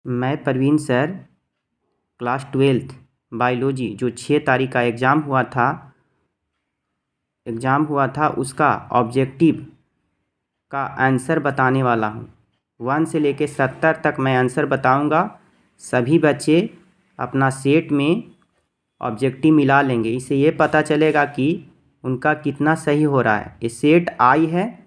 मैं Praveen sir, class 12th biology जो 6 तारीख का एग्ज़ाम हुआ था उसका ऑब्जेक्टिव का आंसर बताने वाला हूँ। 1 से लेकर 70 तक मैं आंसर बताऊँगा। सभी बच्चे अपना सेट में ऑब्जेक्टिव मिला लेंगे, इससे ये पता चलेगा कि उनका कितना सही हो रहा है। ये सेट आई है,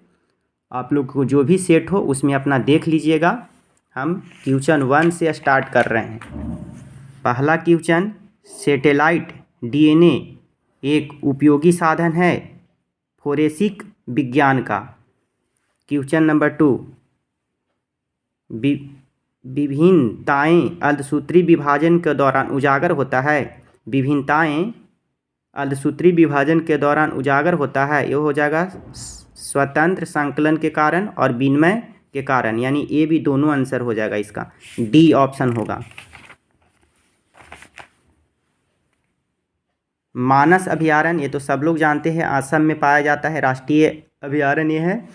आप लोग को जो भी सेट हो उसमें अपना देख लीजिएगा। हम क्वेश्चन 1 से स्टार्ट कर रहे हैं। पहला क्वेश्चन, सैटेलाइट डीएनए एक उपयोगी साधन है फोरेंसिक विज्ञान का। क्वेश्चन नंबर 2, विभिन्नताएं अर्धसूत्री विभाजन के दौरान उजागर होता है। विभिन्नताएं अर्धसूत्री विभाजन के दौरान उजागर होता है, ये हो जाएगा स्वतंत्र संकलन के कारण और विनिमय के कारण, यानी ए भी दोनों आंसर हो जाएगा इसका। डी ऑप्शन होगा। मानस अभयारण्य, ये तो सब लोग जानते हैं, असम में पाया जाता है। राष्ट्रीय अभयारण्य है,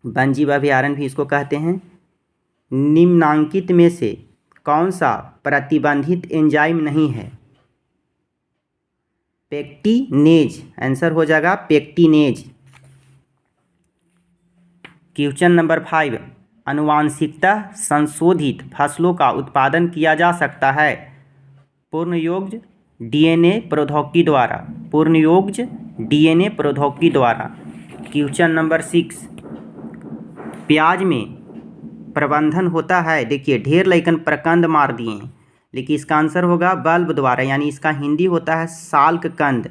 वन्यजीव अभयारण्य भी इसको कहते हैं। निम्नांकित में से कौन सा प्रतिबंधित एंजाइम नहीं है? पेक्टिनेज आंसर हो जाएगा, पेक्टिनेज। क्वेश्चन नंबर 5, आनुवांशिकता संशोधित फसलों का उत्पादन किया जा सकता है पूर्णयोग्य डीएनए प्रौद्योगिकी द्वारा। पूर्णयोग्य डीएनए प्रौद्योगिकी द्वारा। क्वेश्चन नंबर 6, प्याज में प्रबंधन होता है। देखिए ढेर लइकन प्रकंद मार दिए हैं, लेकिन इसका आंसर होगा बल्ब द्वारा, यानी इसका हिंदी होता है साल्क कंद।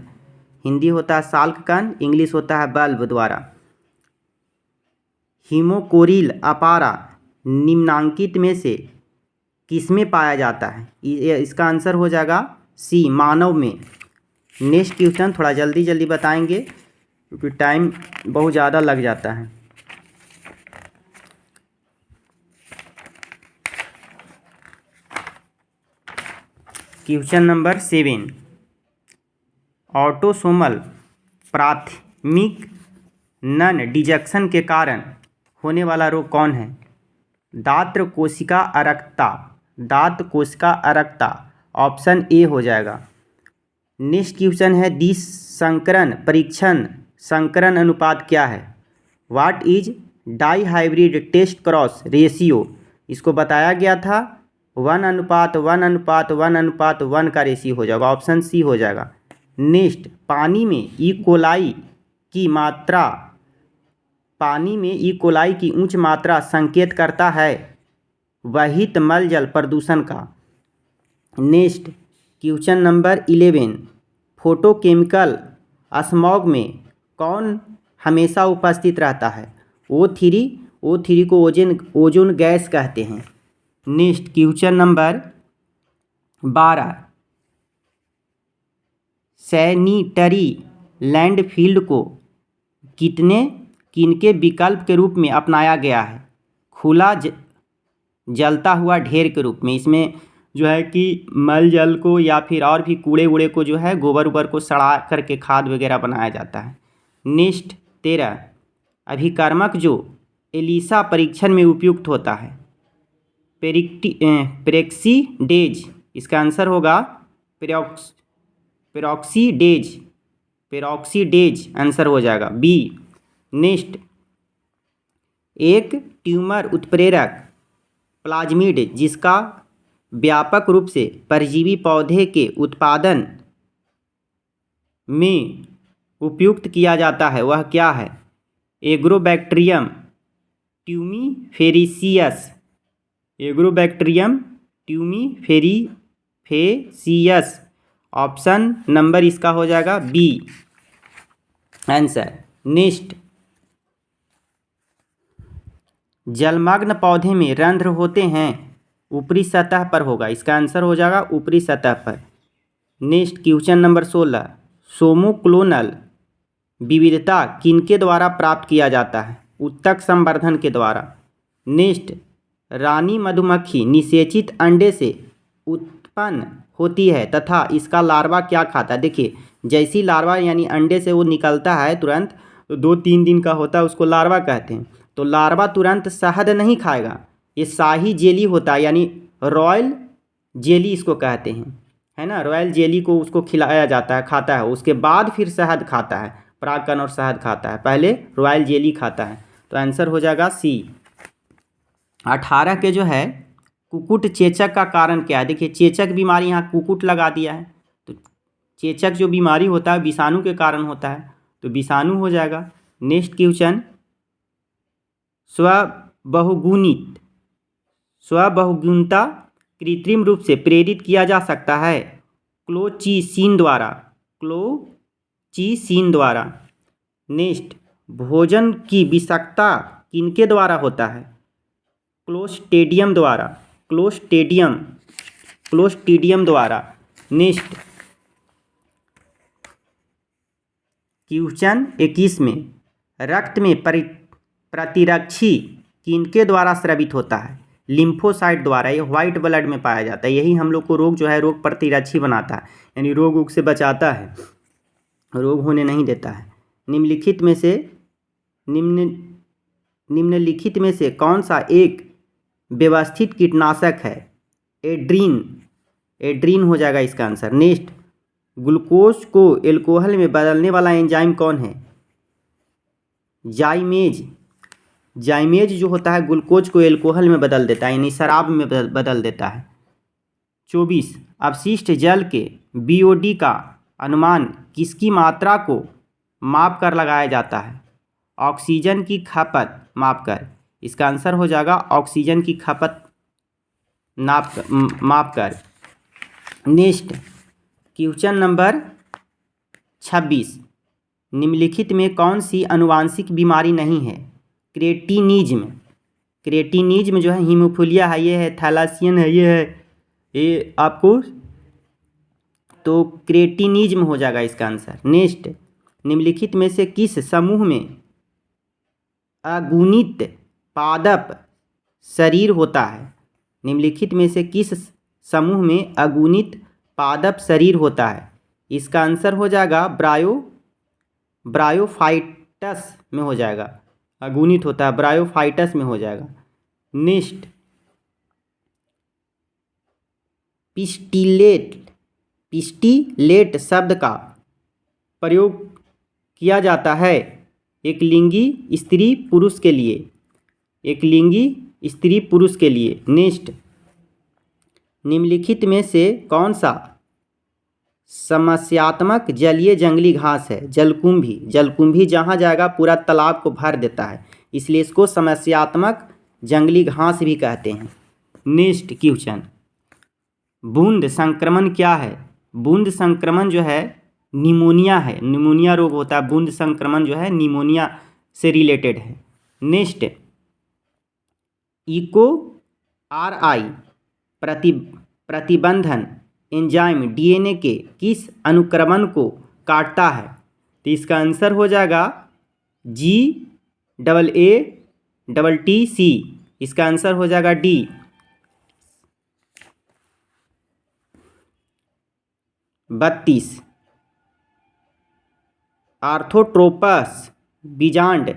हिंदी होता है साल्क कंद, इंग्लिश होता है बल्ब द्वारा। हीमोकोरिल अपारा निम्नांकित में से किसमें पाया जाता है? इसका आंसर हो जाएगा सी, मानव में। नेक्स्ट क्वेश्चन थोड़ा जल्दी जल्दी बताएंगे क्योंकि टाइम बहुत ज़्यादा लग जाता है। क्वेश्चन नंबर 7, ऑटोसोमल प्राथमिक नन डिजेक्शन के कारण होने वाला रोग कौन है? दात्र कोशिका अरक्ता। दांत कोशिका अरक्ता ऑप्शन ए हो जाएगा। नेक्स्ट क्वेश्चन है, दिसंकरण परीक्षण संकरण अनुपात क्या है? What is dihybrid test cross ratio? इसको बताया गया था 1:1:1:1 का रेशियो हो जाएगा, ऑप्शन सी हो जाएगा। नेक्स्ट, पानी में ई कोलाई की उच्च मात्रा संकेत करता है वहित मल जल प्रदूषण का। Next question number 11, photochemical smog में कौन हमेशा उपस्थित रहता है? O3 को ओजोन गैस कहते हैं। Next question number 12, sanitary landfill को किनके विकल्प के रूप में अपनाया गया है? खुला जलता हुआ ढेर के रूप में। इसमें जो है कि मल जल को या फिर और भी कूड़े वूड़े को जो है गोबर उबर को सड़ा करके खाद वगैरह बनाया जाता है। नेक्स्ट 13, अभिकर्मक जो एलिसा परीक्षण में उपयुक्त होता है? पेरोक्सीडेज, इसका आंसर होगा पेरोक्सीडेज आंसर हो जाएगा बी। नेक्स्ट, एक ट्यूमर उत्प्रेरक प्लाज्मिड जिसका व्यापक रूप से परजीवी पौधे के उत्पादन में उपयुक्त किया जाता है, वह क्या है? एग्रोबैक्टीरियम ट्यूमीफेरेसियस। एग्रोबैक्टीरियम ट्यूमीफेरेसियस ऑप्शन नंबर इसका हो जाएगा बी आंसर। नेक्स्ट, जलमग्न पौधे में रंध्र होते हैं, ऊपरी सतह पर होगा, इसका आंसर हो जाएगा ऊपरी सतह पर। नेक्स्ट क्वेश्चन नंबर 16, सोमोक्लोनल विविधता किनके द्वारा प्राप्त किया जाता है? उत्तक संवर्धन के द्वारा। नेक्स्ट, रानी मधुमक्खी निषेचित अंडे से उत्पन्न होती है तथा इसका लार्वा क्या खाता है? देखिए जैसी लार्वा यानी अंडे से वो निकलता है तुरंत, तो 2-3 दिन का होता है, उसको लार्वा कहते हैं। तो लार्वा तुरंत शहद नहीं खाएगा, ये शाही जेली होता है, यानी रॉयल जेली इसको कहते हैं, है ना। रॉयल जेली को उसको खिलाया जाता है, खाता है, उसके बाद फिर शहद खाता है, परागकण और शहद खाता है, पहले रॉयल जेली खाता है। तो आंसर हो जाएगा सी। 18 के जो है कुकुट चेचक का कारण क्या है। देखिए चेचक बीमारी, यहाँ कुकुट लगा दिया है, तो चेचक जो बीमारी होता है विषाणु के कारण होता है, तो विषाणु हो जाएगा। नेक्स्ट क्वेश्चन, स्वबहुगुणता कृत्रिम रूप से प्रेरित किया जा सकता है क्लोचिसीन द्वारा। नेक्स्ट, भोजन की विषाक्तता किनके द्वारा होता है। क्लोस्ट्रीडियम द्वारा। नेक्स्ट क्वेश्चन 21 में, रक्त में प्रतिरक्षी किनके द्वारा स्रावित होता है। लिम्फोसाइट द्वारा। ये व्हाइट ब्लड में पाया जाता है, यही हम लोग को रोग जो है रोग प्रतिरक्षी बनाता है, यानी रोग से बचाता है, रोग होने नहीं देता है। निम्नलिखित में से कौन सा एक व्यवस्थित कीटनाशक है। एड्रीन हो जाएगा इसका आंसर। नेक्स्ट, ग्लूकोज को एल्कोहल में बदलने वाला एंजाइम कौन है। जाइमेज जो होता है ग्लूकोज को एल्कोहल में बदल देता है, यानी शराब में बदल देता है। 24, अपशिष्ट जल के BOD का अनुमान किसकी मात्रा को माप कर लगाया जाता है। ऑक्सीजन की खपत माप कर। इसका आंसर हो जाएगा ऑक्सीजन की खपत माप कर। नेक्स्ट क्वेश्चन नंबर 26, निम्नलिखित में कौन सी आनुवांशिक बीमारी नहीं है। क्रेटिनिज्म जो है, हीमोफीलिया है, ये है थैलासियन है, ये है, ये आपको, तो क्रेटिनिज्म हो जाएगा इसका आंसर। नेक्स्ट, निम्नलिखित में से किस समूह में अगुणित पादप शरीर होता है। निम्नलिखित में से किस समूह में अगुणित पादप शरीर होता है। इसका आंसर हो जाएगा ब्रायोफाइटस में हो जाएगा, अगुणित होता है ब्रायोफाइटस में हो जाएगा। नेक्स्ट, पिस्टिलेट शब्द का प्रयोग किया जाता है एक लिंगी स्त्री पुरुष के लिए। नेक्स्ट, निम्नलिखित में से कौन सा समस्यात्मक जलीय जंगली घास है। जलकुंभी जहाँ जाएगा पूरा तालाब को भर देता है, इसलिए इसको समस्यात्मक जंगली घास भी कहते हैं। नेक्स्ट क्वेश्चन, बूंद संक्रमण क्या है। बूंद संक्रमण जो है निमोनिया है, निमोनिया रोग होता है, बूंद संक्रमण जो है निमोनिया से रिलेटेड है। नेक्स्ट, EcoRI प्रतिबंधन एंजाइम DNA के किस अनुक्रमण को काटता है। तो इसका आंसर हो जाएगा GAATTC। इसका आंसर हो जाएगा D। बत्तीस, आर्थोट्रोपस बीजांड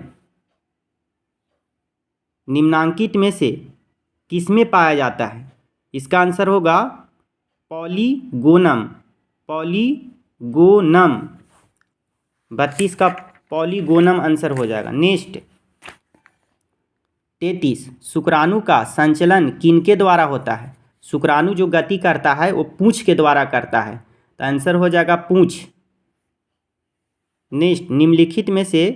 निम्नांकित में से किसमें पाया जाता है। इसका आंसर होगा पॉलीगोनम। 32 का पॉलीगोनम आंसर हो जाएगा। नेक्स्ट 33, शुक्राणु का संचलन किनके द्वारा होता है। शुक्राणु जो गति करता है वो पूंछ के द्वारा करता है, तो आंसर हो जाएगा पूंछ। नेक्स्ट, निम्नलिखित में से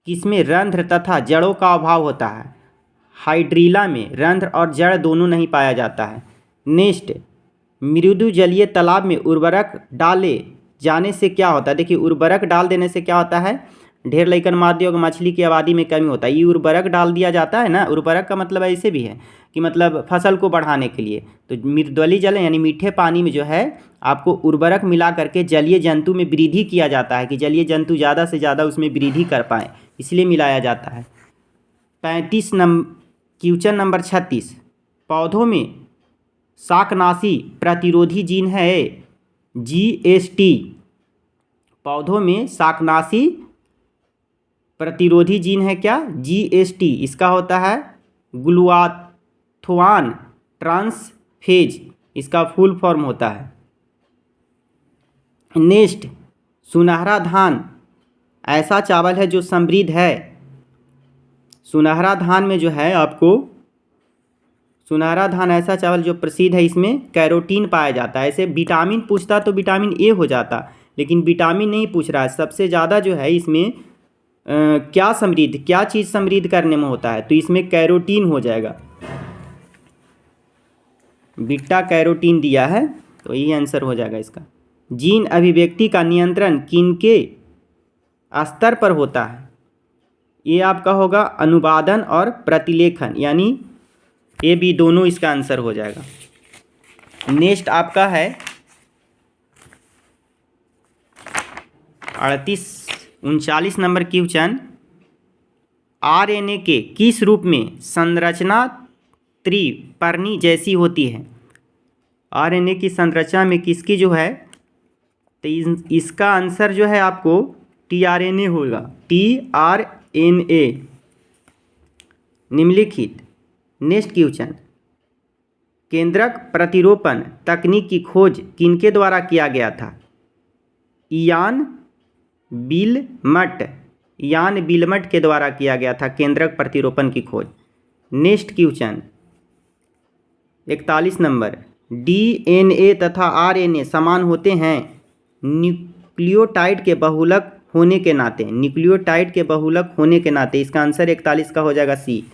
किसमें रंध्र तथा जड़ों का अभाव होता है। हाइड्रीला में रंध्र और जड़ दोनों नहीं पाया जाता है। नेक्स्ट, मृदु जलीय तालाब में उर्वरक डाले जाने से क्या होता है। देखिए उर्वरक डाल देने से क्या होता है, ढेर लइकन मार दिया, मछली की आबादी में कमी होता है। ये उर्वरक डाल दिया जाता है ना, उर्वरक का मतलब ऐसे भी है कि मतलब फसल को बढ़ाने के लिए। तो मृदुली जल यानी मीठे पानी में जो है आपको उर्वरक मिला करके जलीय जंतु में वृद्धि किया जाता है कि जलीय जंतु ज़्यादा से ज़्यादा उसमें वृद्धि कर पाएँ, इसलिए मिलाया जाता है। 35 क्वेश्चन नंबर 36, पौधों में शाकनाशी प्रतिरोधी जीन है GST। पौधों में शाकनाशी प्रतिरोधी जीन है क्या, GST। इसका होता है ग्लूटाथोन फेज इसका फुल फॉर्म होता है। नेक्स्ट, सुनहरा धान ऐसा चावल है जो समृद्ध है। सुनहरा धान में जो है आपको, सुनहरा धान ऐसा चावल जो प्रसिद्ध है, इसमें कैरोटीन पाया जाता है। ऐसे विटामिन पूछता तो विटामिन ए हो जाता, लेकिन विटामिन नहीं पूछ रहा है। सबसे ज़्यादा जो है इसमें क्या समृद्ध, क्या चीज़ समृद्ध करने में होता है, तो इसमें कैरोटीन हो जाएगा। बीटा कैरोटीन दिया है तो यही आंसर हो जाएगा इसका। जीन अभिव्यक्ति का नियंत्रण किनके स्तर पर होता है? ये आपका होगा अनुवादन और प्रतिलेखन, यानी ये भी दोनों इसका आंसर हो जाएगा। नेक्स्ट आपका है 39 नंबर क्वेश्चन। आरएनए के किस रूप में संरचना त्रिपर्णी जैसी होती है? आरएनए की संरचना में किसकी जो है, तो इसका आंसर जो है आपको टीआरएनए होगा, टीआरएनए। निम्नलिखित, नेक्स्ट क्वेश्चन, केंद्रक प्रतिरोपण तकनीक की खोज किनके द्वारा किया गया था? इयान बिलमट के द्वारा किया गया था केंद्रक प्रतिरोपण की खोज। नेक्स्ट क्वेश्चन 41 नंबर, डीएनए तथा आरएनए समान होते हैं न्यूक्लियोटाइड के बहुलक होने के नाते। न्यूक्लियोटाइड के बहुलक होने के नाते इसका आंसर 41 का हो जाएगा सी।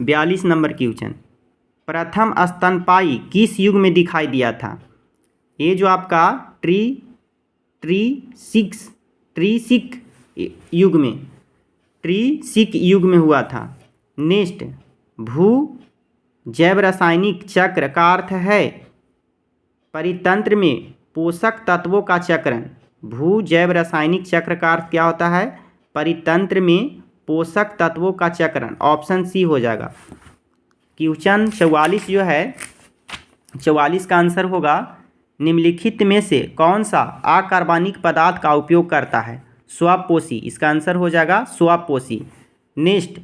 42 नंबर क्वेश्चन, प्रथम स्तनपायी किस युग में दिखाई दिया था? ये जो आपका ट्रीसिक युग में हुआ था। नेक्स्ट, भू जैव रासायनिक चक्र का अर्थ है परितंत्र में पोषक तत्वों का चक्रण। भू जैव रासायनिक चक्र का अर्थ क्या होता है? परितंत्र में पोषक तत्वों का चक्रण। ऑप्शन सी हो जाएगा। क्वेश्चन 44 जो है, 44 का आंसर होगा निम्नलिखित में से कौन सा अकार्बनिक पदार्थ का उपयोग करता है? स्वापपोषी, इसका आंसर हो जाएगा स्वापपोषी। नेक्स्ट,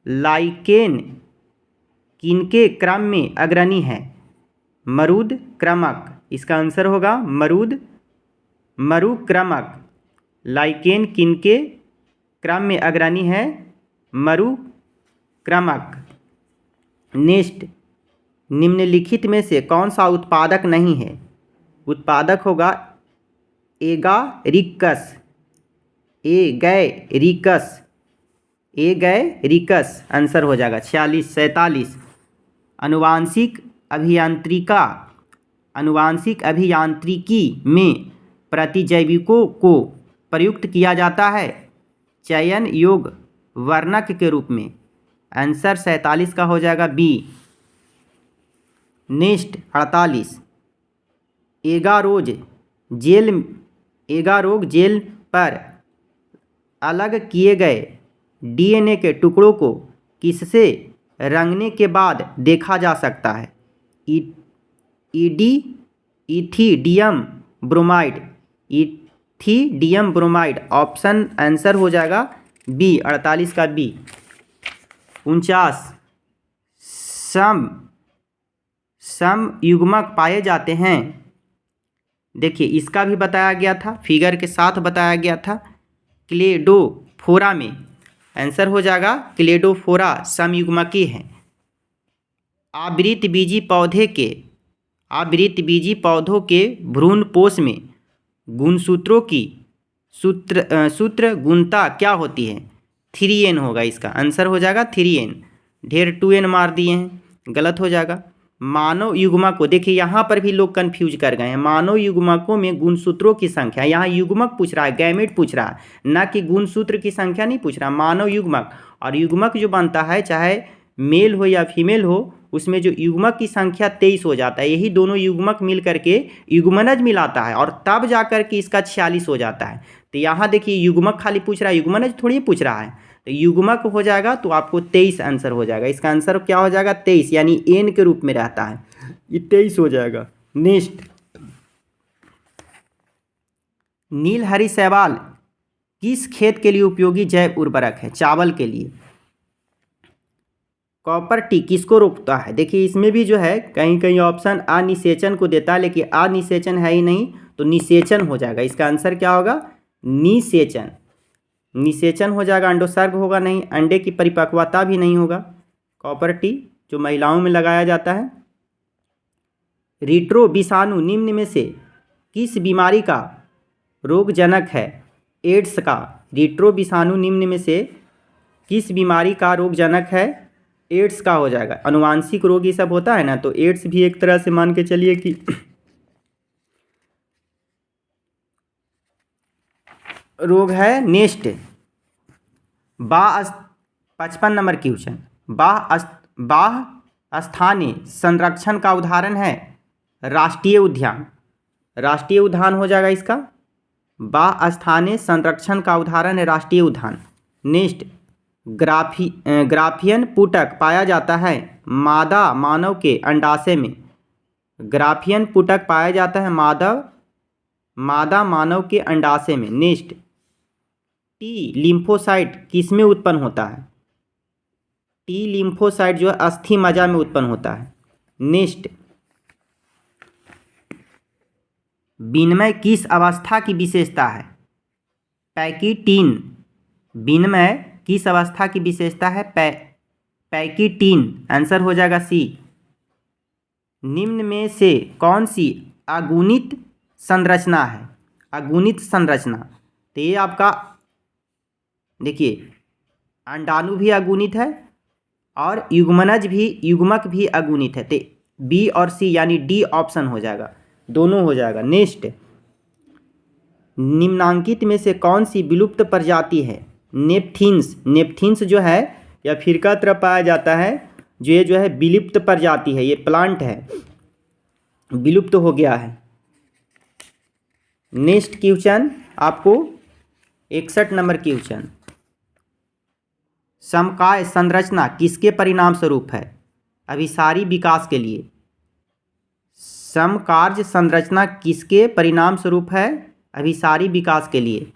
लाइकेन किनके क्रम में अग्रणी है? मरुद क्रमक, इसका आंसर होगा मरुक्रमक। लाइकेन किनके क्रम में अग्रणी है? मरुक्रमक। नेक्स्ट, निम्नलिखित में से कौन सा उत्पादक नहीं है? उत्पादक होगा एगैरिकस आंसर हो जाएगा। 46 अनुवांशिक अभियांत्रिकी में प्रतिजैविकों को प्रयुक्त किया जाता है चयन योग वर्णक के रूप में। आंसर 47 का हो जाएगा बी। नेक्स्ट 48, एगारोग जेल पर अलग किए गए डीएनए के टुकड़ों को किससे रंगने के बाद देखा जा सकता है? Ethidium bromide. ऑप्शन आंसर हो जाएगा बी, 48 का बी। 49, समयुग्मक पाए जाते हैं। देखिए इसका भी बताया गया था, फिगर के साथ बताया गया था, क्लेडोफोरा में। आंसर हो जाएगा क्लेडोफोरा समयुग्मकी है। आवृतबीजी पौधों के भ्रूणपोष में गुणसूत्रों की सूत्र गुणता क्या होती है? 3n होगा, इसका आंसर हो जाएगा 3n। ढेर 2n मार दिए हैं, गलत हो जाएगा। मानव युग्मक को देखिए, यहाँ पर भी लोग कंफ्यूज कर गए हैं। मानव युग्मकों में गुणसूत्रों की संख्या, यहाँ युग्मक पूछ रहा है, गैमेट पूछ रहा है, ना कि गुणसूत्र की संख्या नहीं पूछ रहा। मानव युग्मक, और युग्मक जो बनता है चाहे मेल हो या फीमेल हो, उसमें जो युग्मक की संख्या 23 हो जाता है। यही दोनों युग्मक मिल करके युग्मनज मिलाता है और तब जा कर के इसका 46 हो जाता है। तो यहाँ देखिए युग्मक खाली पूछ रहा है, युग्मनज थोड़ी पूछ रहा है। तो युग्मक हो जाएगा तो आपको 23 आंसर हो जाएगा। इसका आंसर क्या हो जाएगा? 23, यानी एन के रूप में रहता है, ये 23 हो जाएगा। नेक्स्ट, नीलहरी शैवाल किस खेत के लिए उपयोगी जैव उर्वरक है? चावल के लिए। कॉपर टी किसको रोकता है? देखिए इसमें भी जो है कहीं कहीं ऑप्शन अनिषेचन को देता है, लेकिन अनिषेचन है ही नहीं, तो निषेचन हो जाएगा। इसका आंसर क्या होगा? निषेचन। निषेचन हो जाएगा, अंडोत्सर्ग होगा नहीं, अंडे की परिपक्वता भी नहीं होगा। कॉपर टी जो महिलाओं में लगाया जाता है। रिट्रो विषाणु निम्न में से किस बीमारी का रोगजनक है? एड्स का। रिट्रो विषाणु निम्न में से किस बीमारी का रोगजनक है? एड्स का हो जाएगा। अनुवांशिक रोग ये सब होता है ना, तो एड्स भी एक तरह से मान के चलिए कि रोग है। Next 55 number question. बाह्य स्थानीय संरक्षण का उदाहरण है राष्ट्रीय उद्यान। राष्ट्रीय उद्यान हो जाएगा इसका। बाह्य स्थानीय संरक्षण का उदाहरण है राष्ट्रीय उद्यान। नेक्स्ट ग्राफियन पुटक पाया जाता है मादा मानव के अंडाशय में। ग्राफियन पुटक पाया जाता है मादा मानव के अंडाशय में। नेक्स्ट टी लिम्फोसाइट किस में उत्पन्न होता है? टी लिम्फोसाइट जो है अस्थि मज्जा में उत्पन्न होता है। नेक्स्ट विनिमय किस अवस्था की विशेषता है? पैकिटीन। विनिमय किस अवस्था की विशेषता है? पैकिटीन। आंसर हो जाएगा सी। निम्न में से कौन सी अगुणित संरचना है? अगुणित संरचना, तो ये आपका देखिए अंडाणु भी अगुणित है और युग्मक भी अगुणित है, तो बी और सी यानी डी ऑप्शन हो जाएगा, दोनों हो जाएगा। नेक्स्ट निम्नांकित में से कौन सी विलुप्त प्रजाति है? नेपथिन्स। नेपथिन्स जो है या फिरका तरह पाया जाता है, जो ये जो है विलुप्त प्रजाति है, ये प्लांट है, विलुप्त हो गया है। नेक्स्ट क्वेश्चन आपको 61 नंबर क्वेश्चन। समकाय संरचना किसके परिणाम स्वरूप है? अभिसारी विकास के लिए। समकार्य संरचना किसके परिणाम स्वरूप है? अभिसारी विकास के लिए।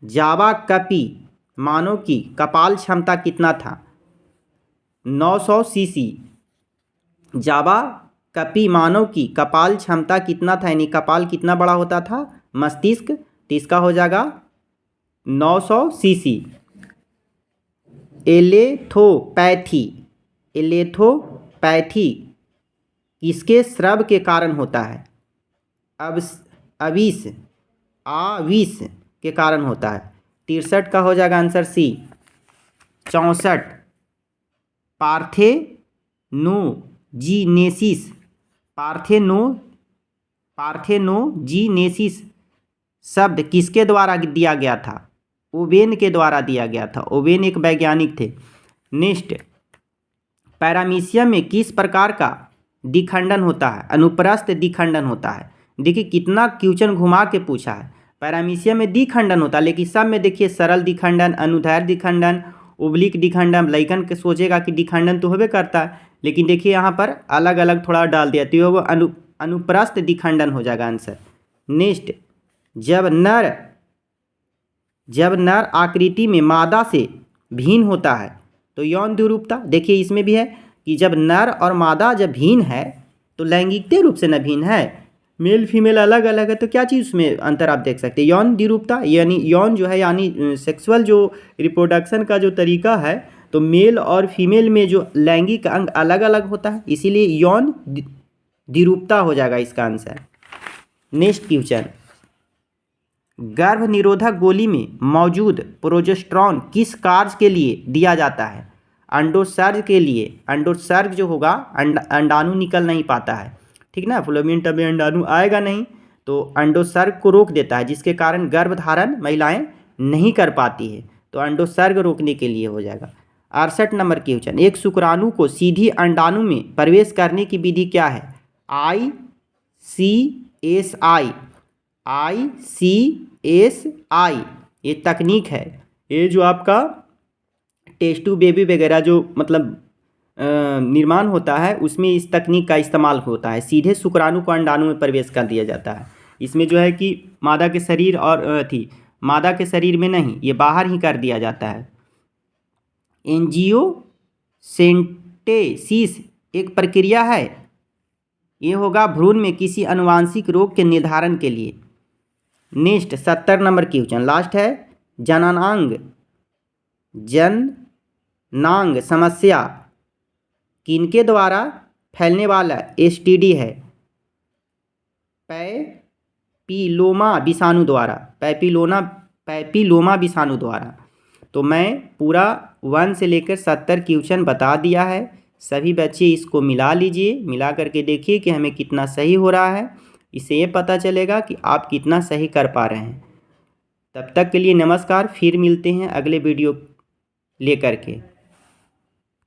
जावा कपी मानव की कपाल क्षमता कितना था? 900 सीसी। जावा कपी मानव की कपाल क्षमता कितना था, यानी कपाल कितना बड़ा होता था? मस्तिष्क, तो इसका हो जाएगा 900 सीसी। एलेथोपैथी। एलेथोपैथी किसके स्राव के कारण होता है? आविष के कारण होता है। 63 का हो जाएगा आंसर सी। 64 पार्थेनोजीनेसिस। पार्थेनोजीनेसिस शब्द किसके द्वारा दिया गया था? ओवेन के द्वारा दिया गया था। ओवेन एक वैज्ञानिक थे। नेक्स्ट पैरामीशियम में किस प्रकार का दिखंडन होता है? अनुप्रस्थ दिखंडन होता है। देखिए कितना क्वेश्चन घुमा के पूछा है। पैरामीशियम में दिखंडन होता है, लेकिन सब में देखिए सरल दिखंडन, अनुदैर्ध्य दिखंडन, ओब्लिक दिखंडन। लइकन के सोचेगा कि दिखंडन तो होबे करता है, लेकिन देखिए यहाँ पर अलग अलग थोड़ा डाल दिया, तो वो अनुप्रस्थ दिखंडन हो जाएगा आंसर। नेक्स्ट जब नर आकृति में मादा से भिन्न होता है तो यौन द्विरूपता। देखिए इसमें भी है कि जब नर और मादा जब भिन्न है तो लैंगिकते रूप से न भिन्न है, मेल फीमेल अलग अलग है, तो क्या चीज़ उसमें अंतर आप देख सकते हैं? यौन द्विरूपता, यानी यौन जो है यानी सेक्सुअल जो रिप्रोडक्शन का जो तरीका है, तो मेल और फीमेल में जो लैंगिक अंग अलग अलग होता है, इसीलिए यौन द्विरूपता हो जाएगा इसका आंसर। नेक्स्ट क्वेश्चन गर्भ निरोधक गोली में मौजूद प्रोजेस्टेरॉन किस कार्य के लिए दिया जाता है? अंडोत्सर्ग के लिए। अंडोत्सर्ग जो होगा अंडाणु निकल नहीं पाता है, ठीक ना, फ्लोएम टब में अंडाणु आएगा नहीं, तो अंडोत्सर्ग को रोक देता है, जिसके कारण गर्भधारण महिलाएं नहीं कर पाती है, तो अंडोत्सर्ग रोकने के लिए हो जाएगा। 68 नंबर क्वेश्चन एक शुक्राणु को सीधी अंडाणु में प्रवेश करने की विधि क्या है? ICSI ये तकनीक है। ये जो आपका टेस्ट ट्यूब बेबी वगैरह जो मतलब निर्माण होता है, उसमें इस तकनीक का इस्तेमाल होता है। सीधे शुक्राणु को अंडाणु में प्रवेश कर दिया जाता है। इसमें जो है कि मादा के शरीर और मादा के शरीर में नहीं, ये बाहर ही कर दिया जाता है। एंजियोसेंटेसिस प्रोस्टेसिस एक प्रक्रिया है। ये होगा भ्रूण में किसी आनुवांशिक रोग के निर्धारण के लिए। नेक्स्ट 70 नंबर क्वेश्चन लास्ट है। जननांग समस्या किनके द्वारा फैलने वाला एसटीडी है? पैपिलोमा विषाणु द्वारा, पैपिलोमा विषाणु द्वारा। तो मैं पूरा 1 से लेकर 70 क्वेश्चन बता दिया है। सभी बच्चे इसको मिला लीजिए, मिला करके देखिए कि हमें कितना सही हो रहा है। इससे ये पता चलेगा कि आप कितना सही कर पा रहे हैं। तब तक के लिए नमस्कार, फिर मिलते हैं अगले वीडियो लेकर के।